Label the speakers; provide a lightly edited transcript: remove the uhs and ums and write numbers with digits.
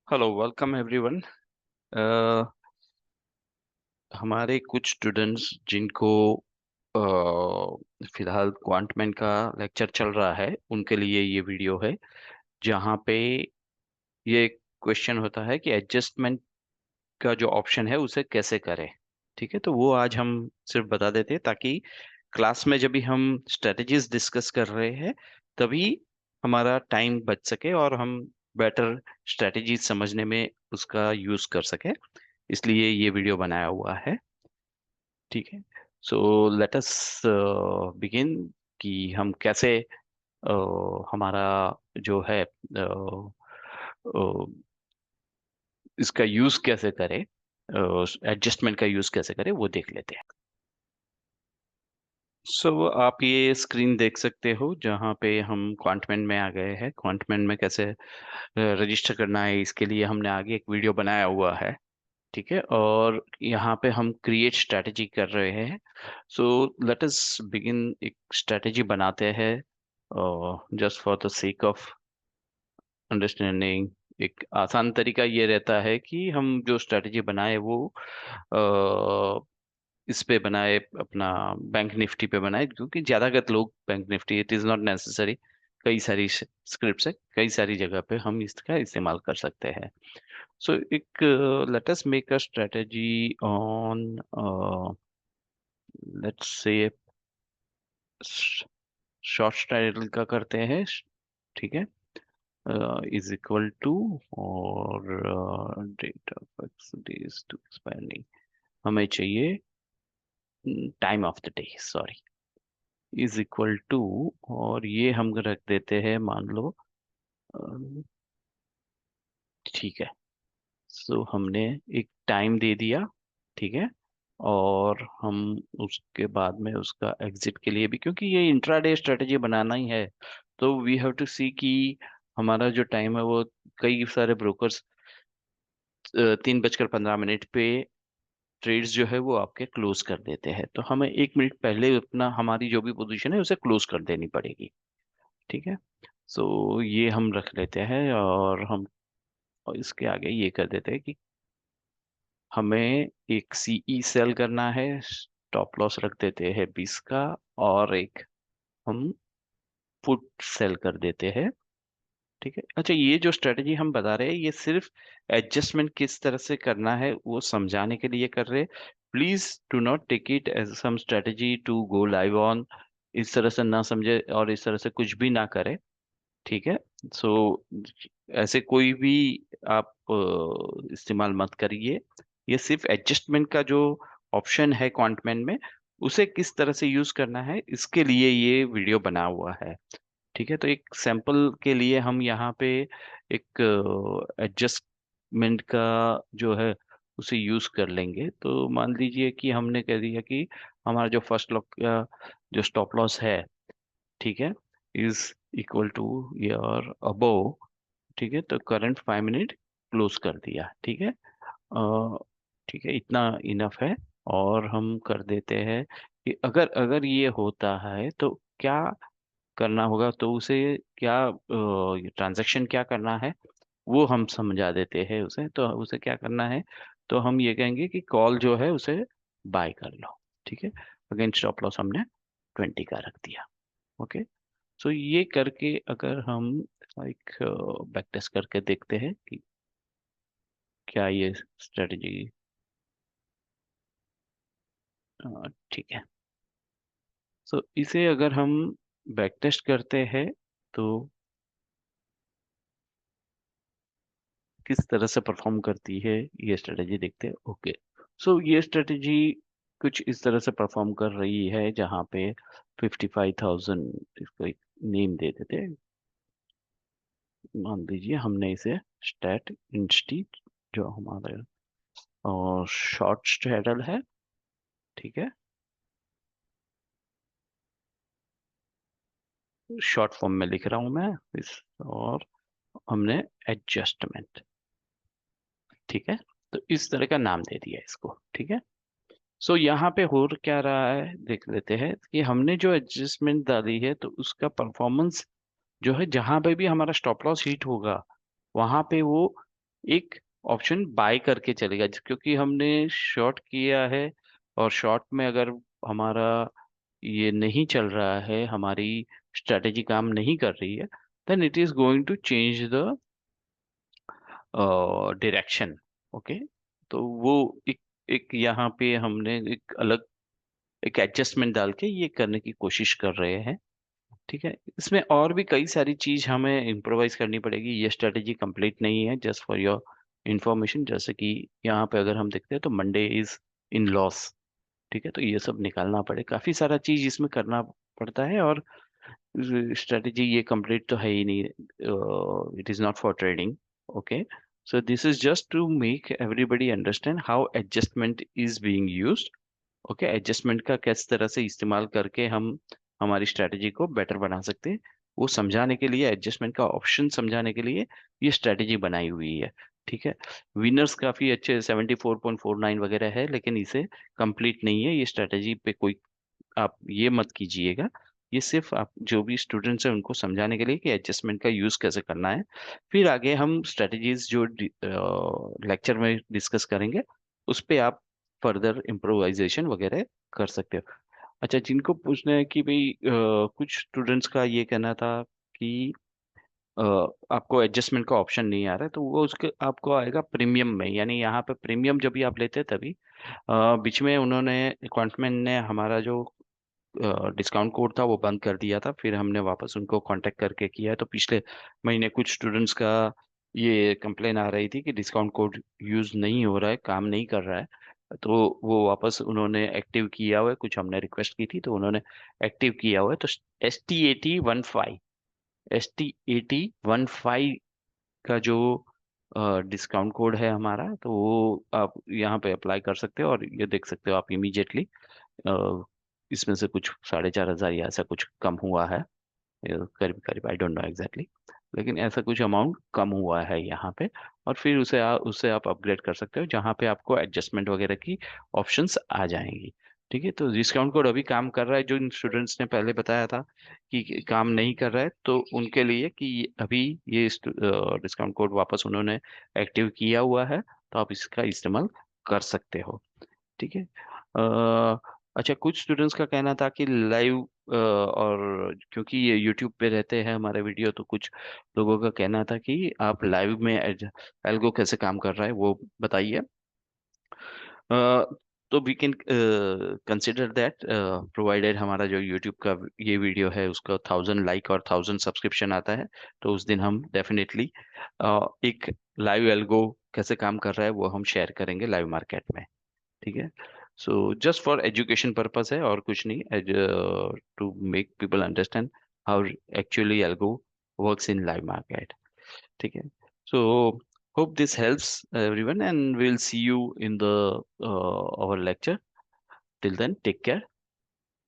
Speaker 1: Hello welcome everyone. हमारे कुछ students जिनको फिलहाल क्वांटमैन का लेक्चर चल रहा है उनके लिए ये वीडियो है, जहाँ पे ये क्वेश्चन होता है कि एडजस्टमेंट का जो ऑप्शन है उसे कैसे करें। ठीक है, तो वो आज हम सिर्फ बता देते हैं ताकि क्लास में जब भी हम स्ट्रेटजीज डिस्कस कर रहे हैं तभी हमारा टाइम बच सके और हम बेटर स्ट्रेटजीज समझने में उसका यूज कर सके। इसलिए ये वीडियो बनाया हुआ है। ठीक है, सो लेट अस बिगिन कि हम कैसे हमारा जो है इसका यूज कैसे करें, एडजस्टमेंट का यूज कैसे करें वो देख लेते हैं। सो आप ये स्क्रीन देख सकते हो जहाँ पे हम क्वांटमैन में आ गए हैं। क्वांटमैन में कैसे रजिस्टर करना है इसके लिए हमने आगे एक वीडियो बनाया हुआ है। ठीक है, और यहाँ पे हम क्रिएट स्ट्रेटजी कर रहे हैं। सो लेट अस बिगिन, एक स्ट्रेटजी बनाते हैं just for the sake of understanding. एक आसान तरीका ये रहता है कि हम जो स्ट्रेटजी बनाए वो इस पे बनाए, अपना बैंक निफ्टी पे बनाए, क्योंकि ज्यादातर लोग bank Nifty, it is not necessary. कई सारी स्क्रिप्ट है, कई सारी जगह पे हम इसका इस्तेमाल कर सकते हैं। सो एक let us make a strategy on, let's say short style का करते हैं। ठीक है, इज इक्वल टू, और date of days to expiring हमें चाहिए, time of the day, sorry, is equal to, और ये हम रख देते हैं, मान लो ठीक है। सो हमने एक टाइम दे दिया। ठीक है, और हम उसके बाद में उसका एग्जिट के लिए भी, क्योंकि ये इंट्राडे स्ट्रेटेजी बनाना ही है, तो वी हैव टू सी कि हमारा जो टाइम है वो, कई सारे ब्रोकर्स 3:15 पे ट्रेड्स जो है वो आपके क्लोज कर देते हैं, तो हमें 1 मिनट पहले अपना, हमारी जो भी पोजीशन है उसे क्लोज कर देनी पड़ेगी। ठीक है, सो ये हम रख लेते हैं, और इसके आगे ये कर देते हैं कि हमें एक सीई सेल करना है, स्टॉप लॉस रख देते हैं 20 का, और एक हम पुट सेल कर देते हैं। ठीक है, अच्छा, ये जो स्ट्रेटजी हम बता रहे हैं ये सिर्फ एडजस्टमेंट किस तरह से करना है वो समझाने के लिए कर रहे हैं। Please do not take it as some strategy to go live on. इस तरह से ना समझे और इस तरह से कुछ भी ना करें। ठीक है, सो ऐसे कोई भी आप इस्तेमाल मत करिए। ये सिर्फ एडजस्टमेंट का जो ऑप्शन है क्वांटमैन में, उसे किस तरह से यूज करना है इसके लिए ये वीडियो बना हुआ है। ठीक है, तो एक सैंपल के लिए हम यहाँ पे एक एडजस्टमेंट का जो है उसे यूज कर लेंगे। तो मान लीजिए कि हमने कह दिया कि हमारा जो फर्स्ट लॉक का जो स्टॉप लॉस है, ठीक है, is equal to your above. ठीक है, तो करंट 5 मिनट क्लोज कर दिया। ठीक है, ठीक है, इतना इनफ है। और हम कर देते हैं कि अगर अगर ये होता है तो क्या करना होगा, तो उसे क्या ट्रांजैक्शन क्या करना है वो हम समझा देते हैं उसे। तो उसे क्या करना है, तो हम ये कहेंगे कि कॉल जो है उसे बाय कर लो। ठीक है, अगेन स्टॉप लॉस हमने 20 का रख दिया। ओके, सो ये करके अगर हम एक बैक टेस्ट करके देखते हैं कि क्या ये स्ट्रेटजी, ठीक है। सो इसे अगर हम बैक टेस्ट करते हैं तो किस तरह से परफॉर्म करती है ये स्ट्रेटजी देखते हैं। ओके, सो ये स्ट्रेटजी कुछ इस तरह से परफॉर्म कर रही है, जहाँ पे 55,000, इसको एक नेम दे देते हैं। मान लीजिए हमने इसे स्टैट इंस्टी, जो हमारा और शॉर्ट स्ट्रैडल है। ठीक है, शॉर्ट फॉर्म में लिख रहा हूं मैं इस, और हमने एडजस्टमेंट, ठीक है, तो इस तरह का नाम दे दिया इसको। ठीक है, सो यहाँ पे हो क्या रहा है देख लेते हैं कि हमने जो एडजस्टमेंट डाली है तो उसका परफॉर्मेंस जो है, जहां पे भी हमारा स्टॉप लॉस हिट होगा वहां पे वो एक ऑप्शन बाय करके चलेगा, क्योंकि हमने शॉर्ट किया है, और शॉर्ट में अगर हमारा ये नहीं चल रहा है, हमारी स्ट्रेटेजी काम नहीं कर रही है, then it is going to change the direction. Okay, तो वो एक एक यहाँ पे हमने एक अलग एक एडजस्टमेंट डाल के ये करने की कोशिश कर रहे हैं। ठीक है, इसमें और भी कई सारी चीज हमें इम्प्रोवाइज करनी पड़ेगी, ये स्ट्रेटेजी कंप्लीट नहीं है, जस्ट फॉर योर इंफॉर्मेशन। जैसे कि यहाँ पे अगर हम देखते हैं तो मंडे इज इन लॉस। ठीक है, तो ये सब निकालना पड़े, काफी सारा चीज इसमें करना पड़ता है, और स्ट्रेटेजी ये कंप्लीट तो है ही नहीं, it is not for trading. Okay, so this is just to make everybody understand how adjustment is being used. Okay, adjustment का किस तरह से इस्तेमाल करके हम हमारी स्ट्रेटेजी को बेटर बना सकते हैं, वो समझाने के लिए, एडजस्टमेंट का ऑप्शन समझाने के लिए ये स्ट्रेटेजी बनाई हुई है। ठीक है, विनर्स काफी अच्छे 74.49 वगैरह है, लेकिन इसे कंप्लीट नहीं है ये स्ट्रेटेजी पे कोई, आप ये मत कीजिएगा। ये सिर्फ आप जो भी स्टूडेंट्स हैं उनको समझाने के लिए कि एडजस्टमेंट का यूज कैसे करना है। फिर आगे हम स्ट्रेटजीज जो लेक्चर में डिस्कस करेंगे, उस पे आप फर्दर इम्प्रोवाइजेशन वगैरह कर सकते हो। अच्छा, जिनको पूछना है कि भाई कुछ स्टूडेंट्स का ये कहना था कि अ, आपको एडजस्टमेंट का ऑप्शन नहीं आ रहा है, तो वो उसके आपको आएगा प्रीमियम में, यानी यहाँ पे प्रीमियम जब भी आप लेते हैं तभी बीच में उन्होंने क्वांटमैन ने हमारा जो डिस्काउंट कोड था वो बंद कर दिया था, फिर हमने वापस उनको कांटेक्ट करके किया है, तो पिछले महीने कुछ स्टूडेंट्स का ये कंप्लेन आ रही थी कि डिस्काउंट कोड यूज नहीं हो रहा है, काम नहीं कर रहा है। तो वो वापस उन्होंने एक्टिव किया हुआ है, कुछ हमने रिक्वेस्ट की थी तो उन्होंने एक्टिव किया हुआ है। तो ST8015 का जो डिस्काउंट कोड है हमारा, तो वो आप यहाँ पे अप्लाई कर सकते हो, और ये देख सकते हो आप इमीडिएटली इसमें से कुछ 4,500 या ऐसा कुछ कम हुआ है, करीब करीब, आई डोंट नो एग्जैक्टली, लेकिन ऐसा कुछ अमाउंट कम हुआ है यहाँ पे। और फिर उसे आप अपग्रेड कर सकते हो, जहाँ पे आपको एडजस्टमेंट वगैरह की ऑप्शंस आ जाएंगी। ठीक है, तो डिस्काउंट कोड अभी काम कर रहा है, जो इन स्टूडेंट्स ने पहले बताया था कि काम नहीं कर रहा है, तो उनके लिए कि अभी ये डिस्काउंट कोड वापस उन्होंने एक्टिव किया हुआ है, तो आप इसका इस्तेमाल कर सकते हो। ठीक है। अच्छा, कुछ स्टूडेंट्स का कहना था कि लाइव, और क्योंकि ये यूट्यूब पे रहते हैं हमारे वीडियो, तो कुछ लोगों का कहना था कि आप लाइव में एल्गो कैसे काम कर रहा है वो बताइए। अ, तो we can consider that, provided हमारा जो यूट्यूब का ये वीडियो है उसका 1,000 लाइक और 1,000 सब्सक्रिप्शन आता है, तो उस दिन हम डेफिनेटली एक लाइव एल्गो कैसे काम कर रहा है वो हम शेयर करेंगे लाइव मार्केट में। ठीक है, so just for education purpose है और कुछ नहीं, as to make people understand how actually algo works in live market. ठीक है, so hope this helps everyone, and we'll see you in the our lecture. Till then, take care.